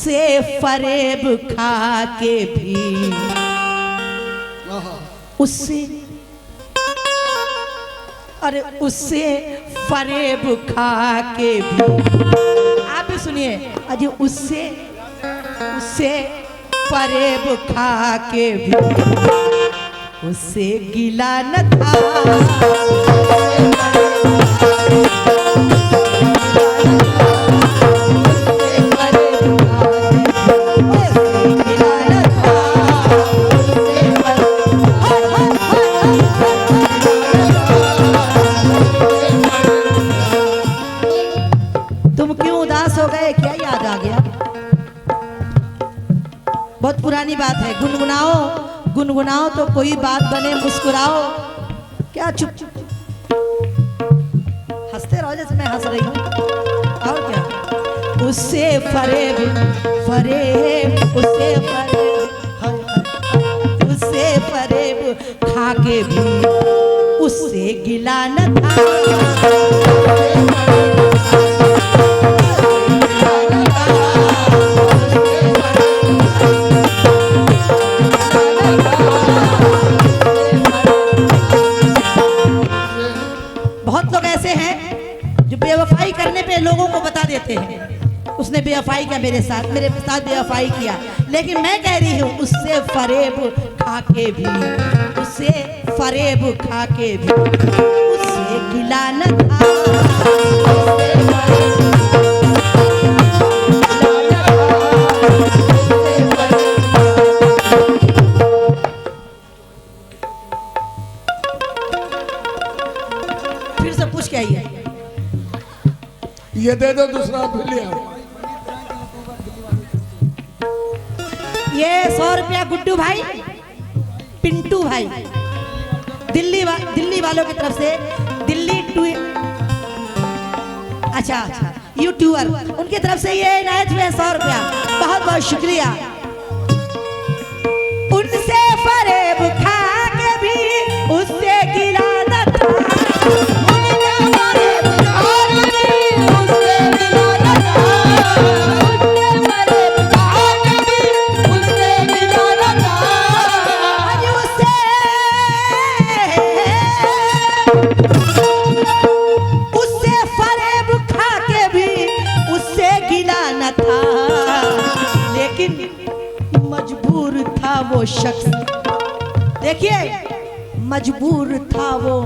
उससे फरेब खा के भी, उससे, अरे उससे फरेब खा के भी, आप भी सुनिए अजी, उससे फरेब खा के भी उससे गिला न था। तुम क्यों उदास हो गए, क्या याद आ गया? बहुत पुरानी बात है, गुनगुनाओ गुनगुनाओ तो कोई बात बने, मुस्कुराओ। क्या चुप चुप हंसते रहो जैसे मैं हंस रही हूँ, और क्या? उससे फरेब फरेब उससे फरेब खा के भी उससे गिला न था। बेवफाई करने पे लोगों को बता देते हैं उसने बेवफाई किया मेरे साथ बेवफाई किया, लेकिन मैं कह रही हूँ उससे फरेब खा के भी, उससे फरेब खा के भी उससे गिला न था। फिर से पूछ के आइए, ये दे दो दूसरा फिर ले आओ। ये 100 रुपया गुड्डू भाई, पिंटू भाई, दिल्ली वालों की तरफ से, दिल्ली टू, अच्छा यूट्यूबर, उनकी तरफ से ये इनायत हुए 100 रुपया, बहुत बहुत शुक्रिया। उनसे फरेब खा के भी उससे गिला न था। मजबूर था वो शख्स, देखिए मजबूर था वो,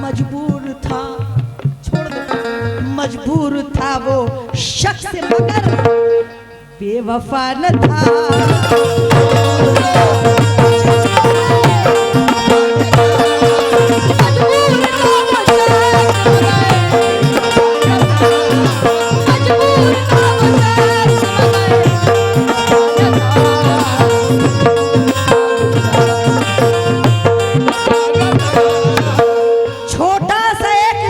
मजबूर था, छोड़ दो, मजबूर था वो शख्स मगर बेवफा न था। छोटा सा एक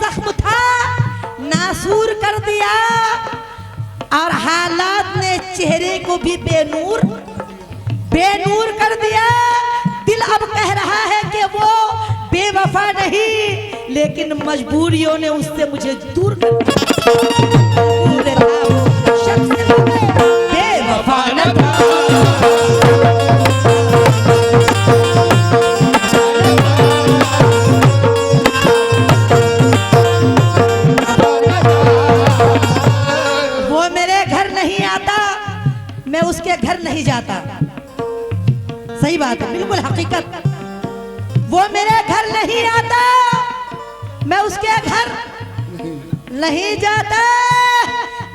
जख्म था, नासूर कर दिया, और हालात ने चेहरे को भी बेनूर कर दिया। दिल अब कह रहा है कि वो बेवफा नहीं, लेकिन मजबूरियों ने उससे मुझे दूर कर दिया। बेवफा न था। मैं उसके घर नहीं जाता, सही बात है, बिल्कुल हकीकत। वो मेरे घर नहीं आता, मैं उसके घर नहीं जाता,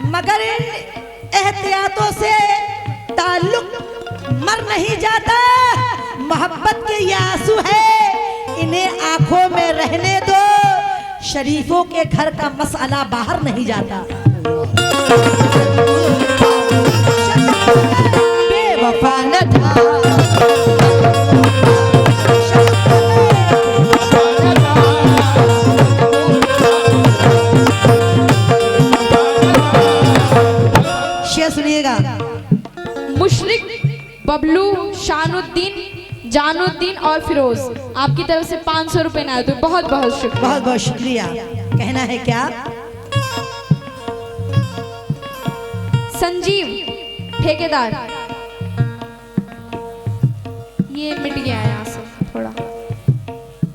मगर इन एहतियातों से ताल्लुक मर नहीं जाता। मोहब्बत के ये आंसू है, इन्हें आंखों में रहने दो, शरीफों के घर का मसला बाहर नहीं जाता। बेवफा न था। शेर सुनिएगा। मुशरिक, बबलू, शानुद्दीन, जानुद्दीन और फिरोज आपकी तरफ से 500 रुपए ना तो बहुत बहुत शुक्रिया। बहुत बहुत शुक्रिया। कहना है क्या? संजीव ठेकेदार, ये मिट गया है यहाँ से थोड़ा,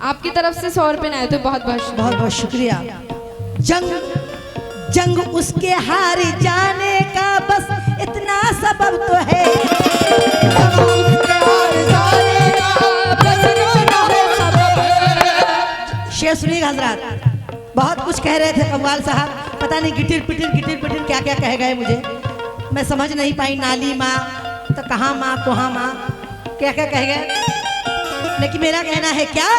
आपकी तरफ से 100 रुपए ना तो बहुत बहुत शुक्रिया। बहुत बहुत शुक्रिया। जंग उसके हार जाने का बस इतना सबब तो है। शेर सुनिएगा हजरात, बहुत कुछ कह रहे थे कव्वाल साहब, पता नहीं गिटिर पिटिर क्या क्या कह गए, मुझे मैं समझ नहीं पाई। नाली माँ तो कहाँ माँ कहाँ माँ क्या क्या कह गए, लेकिन मेरा कहना है क्या,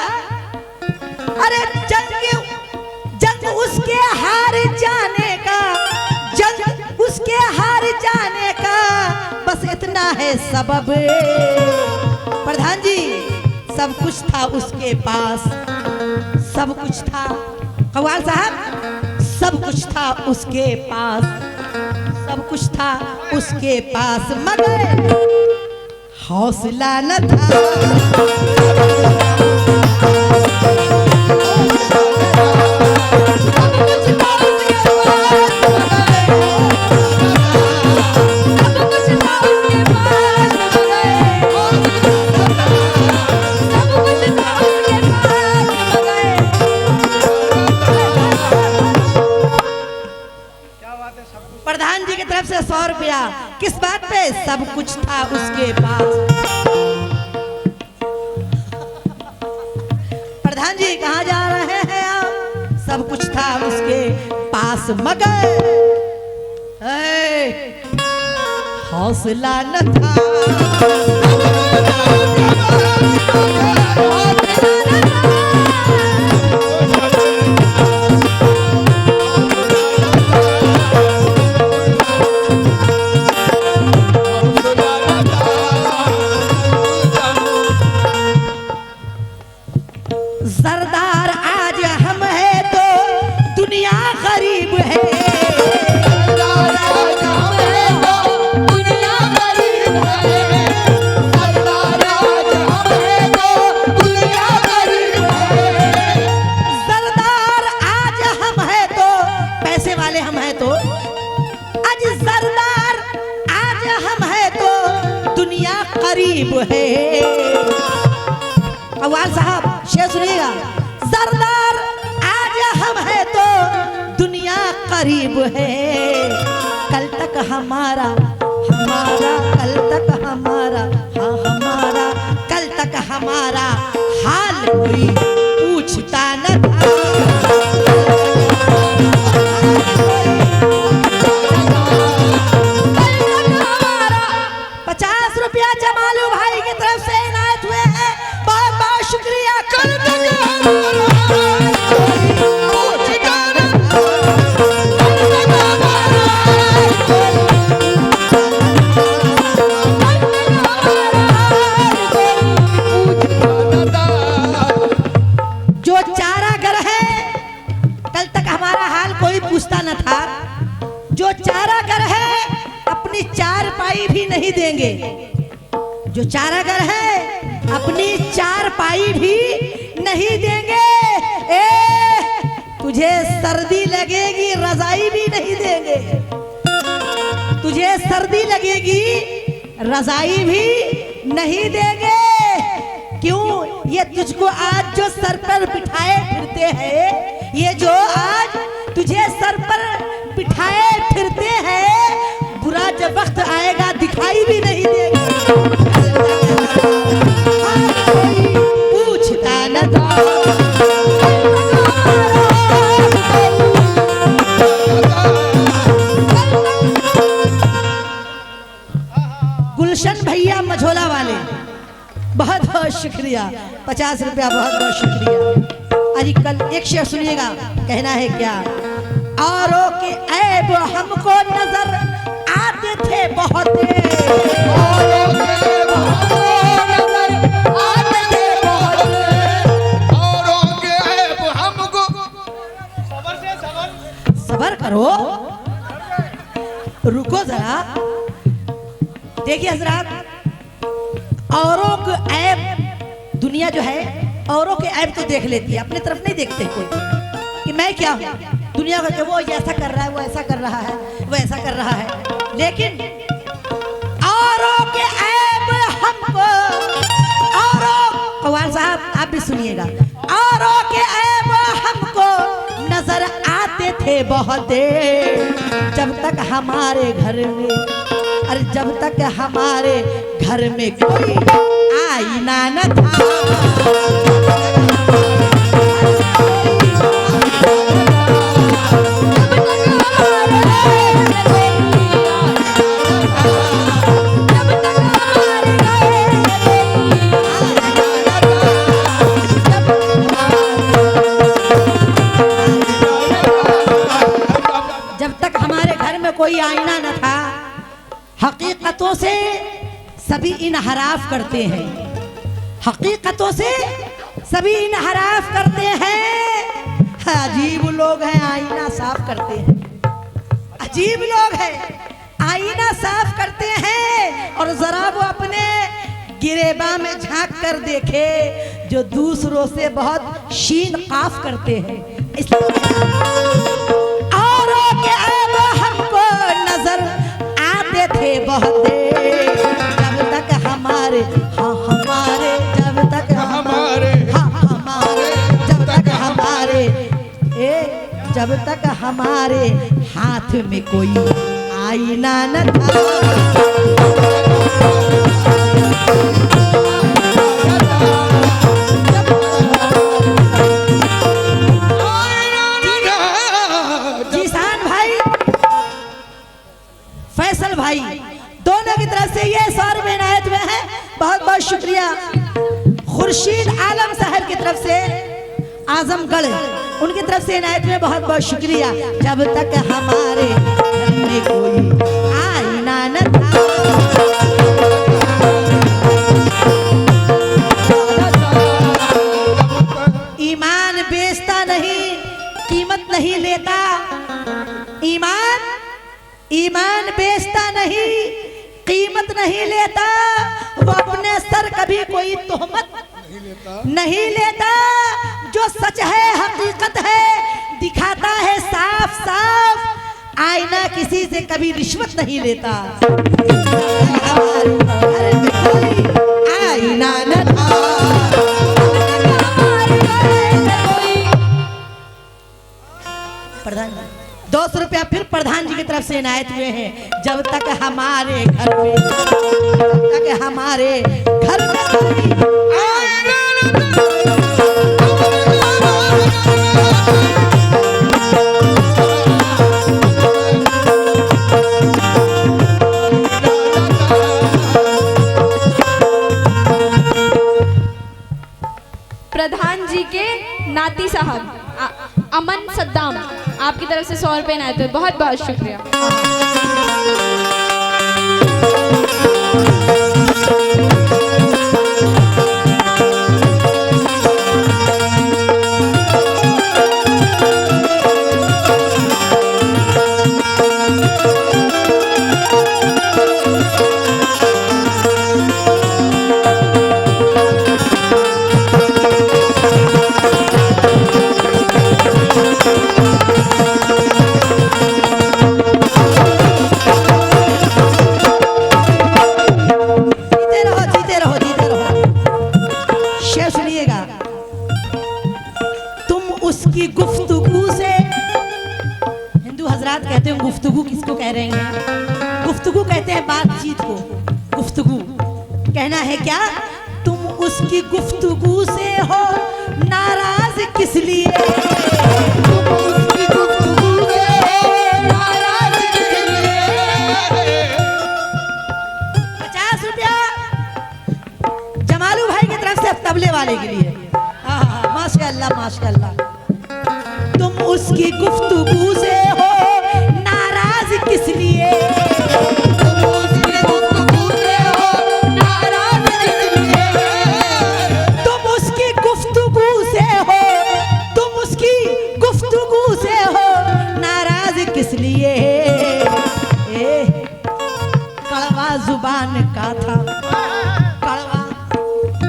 अरे जंग उसके हार जाने का, जंग उसके हार जाने का बस इतना है सबब। प्रधान जी सब कुछ था उसके पास, सब कुछ था। कव्वाल साहब सब कुछ था उसके पास, सब कुछ था उसके पास, मगर हौसला न था। प्रधान जी की तरफ से 100 रुपया, किस बात पे? सब कुछ था उसके पास। प्रधान जी कहाँ जा रहे हैं आप? सब कुछ था उसके पास, मगर हौसला न था। सरदार आज हम है तो दुनिया गरीब है। सरदार आज हम है तो दुनिया गरीब है। सरदार आज हम है तो दुनिया गरीब है। सरदार आज हम है तो पैसे वाले हम है तो, आज सरदार आज हम है तो दुनिया करीब है। कव्वाल साहब शेर सुनिएगा, सरदार आज हम है तो दुनिया करीब है। कल तक हमारा कल तक हमारा, हाँ हमारा, कल तक हमारा हाल कोई पूछता न था। 50 रुपया जमालू भाई की तरफ से इनायत हुए हैं, बहुत बहुत शुक्रिया। कल तक जो चारागर है, कल तक हमारा हाल कोई पूछता न था। जो चारागर है अपनी चारपाई भी नहीं देंगे, जो चारागर है अपनी चारपाई भी नहीं देंगे। तुझे सर्दी लगेगी रजाई भी नहीं देंगे, तुझे सर्दी लगेगी रजाई भी नहीं देंगे। क्यों? ये तुझको आज जो सर पर बिठाए फिरते हैं, ये जो आज तुझे सर पर बिठाए फिरते हैं, बुरा जब वक्त आएगा दिखाई भी नहीं देगा। पूछता न था। गुलशन भैया मझोला वाले बहुत बहुत शुक्रिया, 50 रुपया बहुत बहुत शुक्रिया। आज कल एक शेर सुनिएगा, कहना है क्या, औरों के ऐब हमको नजर आते थे बहुत, औरों के ऐब हमको नजर आते थे बहुत, औरों के ऐब हमको। सबर करो, रुको जरा। देखिए हजरात, औरों के ऐब दुनिया जो है औरों के ऐब तो देख लेती है, अपने तरफ नहीं देखते कोई कि मैं क्या हूँ। दुनिया का कि वो ऐसा कर रहा है, वो ऐसा कर रहा है, वो ऐसा कर रहा है, लेकिन औरों के ऐब हमको, औरों, कव्वाल साहब आप भी सुनिएगा, औरों के ऐब हमको नजर आते थे बहुत देर, जब तक हमारे घर में, अरे जब तक हमारे घर में कोई आईना न था। जब तक हमारे घर में कोई आईना न था, हकीकतों से सभी इनहराफ करते हैं, हकीकतों से सभी इनहराफ करते हैं। अजीब लोग हैं, आईना साफ करते हैं, अजीब लोग हैं, आईना साफ करते हैं, और जरा वो अपने गिरेबा में झांक कर देखे जो दूसरों से बहुत शीन काफ करते हैं। औरों के ऐब हमको नजर आते थे बहुत देर, जब तक हमारे, हाँ हमारे, जब तक हमारे, हाँ हमारे, जब तक हमारे, जब तक हमारे हाथ में कोई आईना न था। जीशान भाई, फैसल भाई, दोनों की तरफ से ये 100 रुपए इनायत में है, बहुत बहुत शुक्रिया। खुर्शीद आलम साहब की तरफ से आजमगढ़, उनकी तरफ से इनायत में बहुत बहुत शुक्रिया। जब तक हमारे घर में कोई आईना न था, ईमान बेचता नहीं, कीमत नहीं लेता, ईमान बेचता नहीं, कीमत नहीं लेता, वो अपने सर कभी कोई तोहमत नहीं लेता, जो सच है हकीकत है दिखाता है साफ साफ, आईना किसी से कभी रिश्वत नहीं लेता। आईना न था, प्रधान 200 रुपया फिर प्रधान जी की तरफ से इनायत हुए हैं। जब तक हमारे घर में, जब तक हमारे घर में प्रधान जी के नाती साहब अमन सद्दाम, आपकी तरफ से 100 रुपए आए थे, बहुत बहुत शुक्रिया। उसकी गुफ्तगू से, हिंदू हजरात कहते हैं गुफ्तगू किसको कह रहे हैं, गुफ्तगू कहते हैं बातचीत को, गुफ्तगू कहना है क्या, तुम उसकी गुफ्तगू से हो नाराज किस लिए, तुम उसकी गुफ्तगू से हो नाराज किस लिए। 50 रुपया जमालू भाई की तरफ से तबले वाले के लिए, माशाअल्लाह माशाअल्लाह। तुम उसकी गुफ्तगू से हो नाराज किस लिए, तुम उसकी गुफ्तगू से हो नाराज किस लिए, तुम उसकी गुफ्तगू से हो, तुम उसकी गुफ्तगू से हो नाराज किस लिए। कड़वा जुबान का था,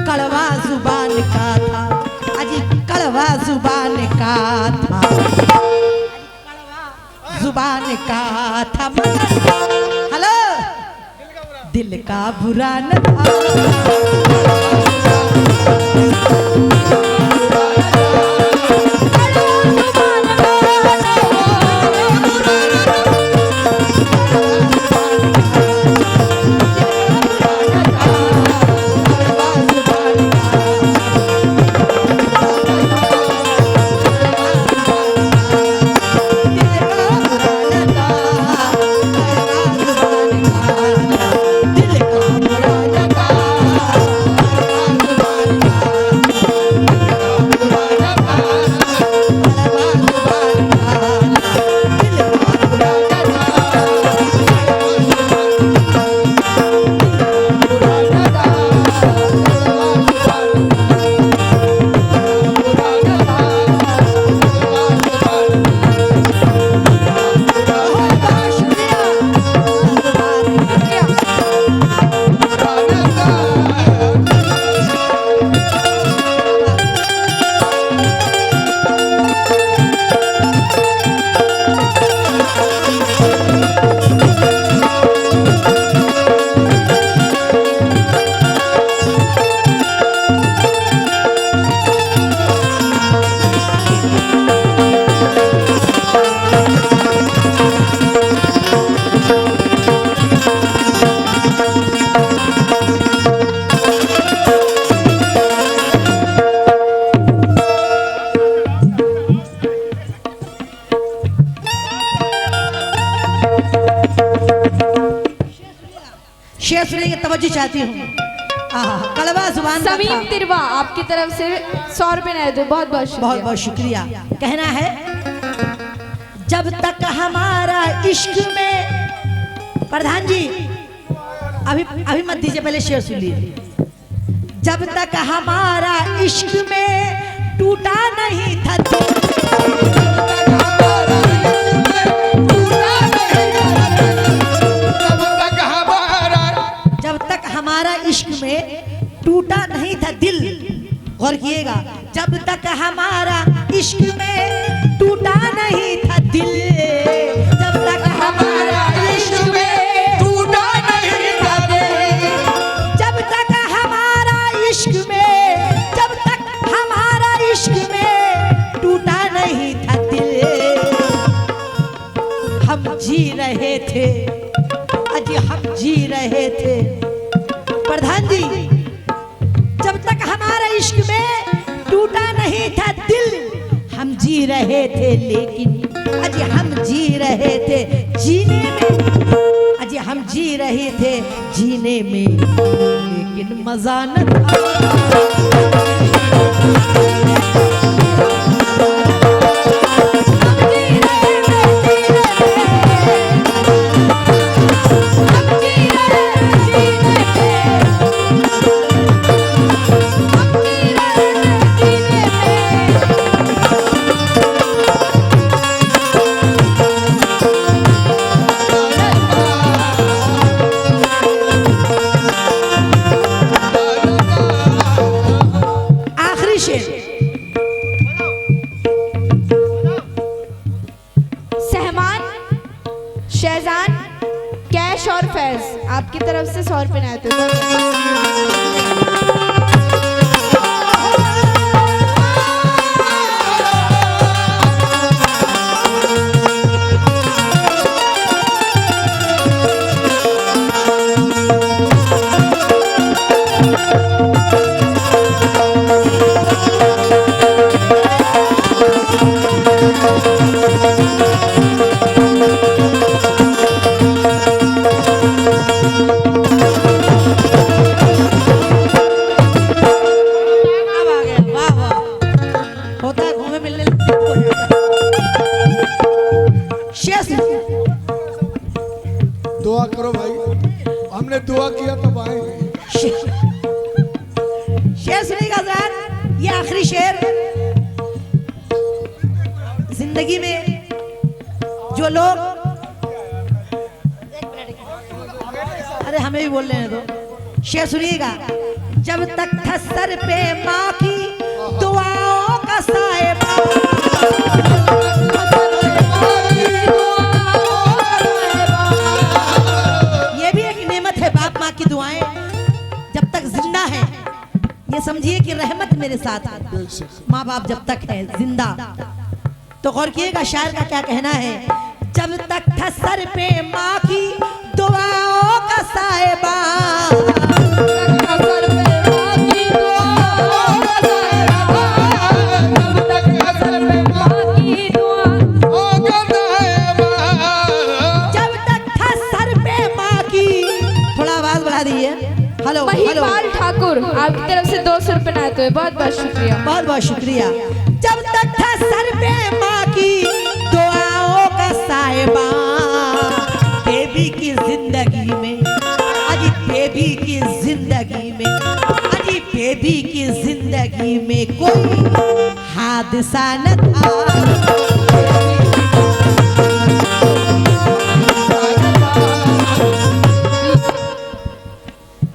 कड़वा जुबान था, जुबान का था मगर, हेलो, दिल का बुरा न था। शेर सुनने की तवज्जो चाहती हूँ। कड़वा जुबान का समीम था। तिरवा आपकी तरफ से 100 रुपए नए दो, बहुत बहुत शुक्रिया। बहुत बहुत शुक्रिया। कहना है, जब तक हमारा इश्क में, प्रधान जी अभी मत दीजिए, पहले शेर सुन लीजिए। जब तक हमारा इश्क में टूटा नहीं था दिल, जब तक हमारा इश्क में टूटा नहीं था दिल, गौर किएगा, जब तक हमारा इश्क में टूटा नहीं था दिल, जब तक हमारा इश्क में टूटा नहीं था दिल, जब तक हमारा इश्क में, जब तक हमारा इश्क में टूटा नहीं था दिल, हम जी रहे थे, अजी हम जी रहे थे। प्रधान जी, जब तक हमारा इश्क में टूटा नहीं था दिल, हम जी रहे थे, लेकिन अजी हम जी रहे थे जीने में, अजी हम जी रहे थे जीने में, लेकिन मजा न था। सहमान, शहजान, कैश और फैज आपकी तरफ से 100 रुपए नए दो। दुआ करो भाई, हमने दुआ किया तब आए। शेर सुनिएगा हज़रात, ये आखिरी शेर। जिंदगी में जो लोग, अरे हमें भी बोल लेने दो, शेर सुनिएगा। जब तक था सर पे माँ की दुआओं का साए, ये भी एक नेमत है, बाप माँ की दुआएं जब तक जिंदा है, ये समझिए कि रहमत मेरे साथ है। माँ बाप जब तक है जिंदा, तो गौर किएगा शायर का क्या कहना है। जब तक था सर पे माँ की दुआओं का साहिबा, जब तक था सर पे माँ की, थोड़ा आवाज बढ़ा दीजिए। हेलो हेलो, महिपाल ठाकुर आपकी तरफ से 200 रुपए नाते हुए बहुत बहुत शुक्रिया। बहुत बहुत शुक्रिया। जब तक था सर पे माँ की दुआओं का साहिबा, बेबी की जिंदगी में, अजी बेबी की जिंदगी में, अजी बेबी की जिंदगी में कोई हादसा न था।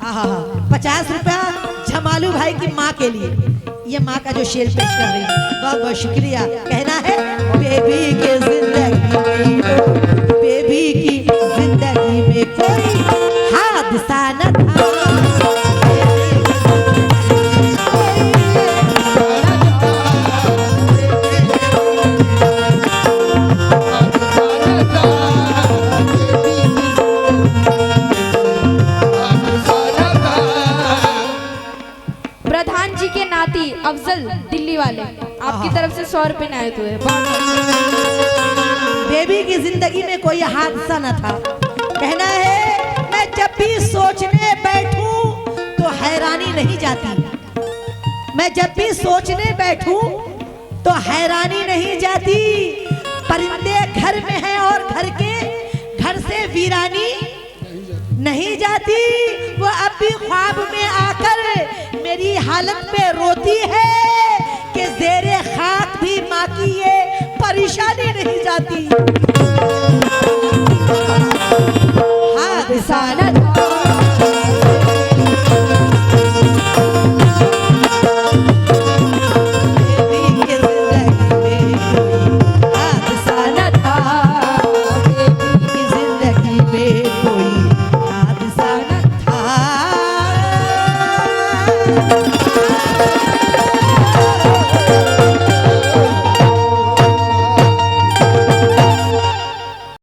आहा, 50 रुपया झमालू भाई की माँ के लिए, ये माँ का जो शेर पेश कर रही है, बहुत बहुत शुक्रिया। कहना है बेबी की जिंदगी में, बेबी की जिंदगी में कोई हादसा न था। प्रधान जी के नाती अफजल दिल्ली वाले आपकी तरफ से 100 रुपए नाते हुए बहुत। बेबी की जिंदगी में कोई हादसा न था। कहना है मैं जब भी सोचने बैठूं तो हैरानी नहीं जाती, मैं जब भी सोचने बैठूं तो हैरानी नहीं जाती। परिंदे घर में हैं और घर से वीरानी नहीं जाती। वो अब भी ख्वाब में आकर मेरी हालत पे रोती है कि ज़ेरे खाक भी माँ की ये परेशानी नहीं जाती।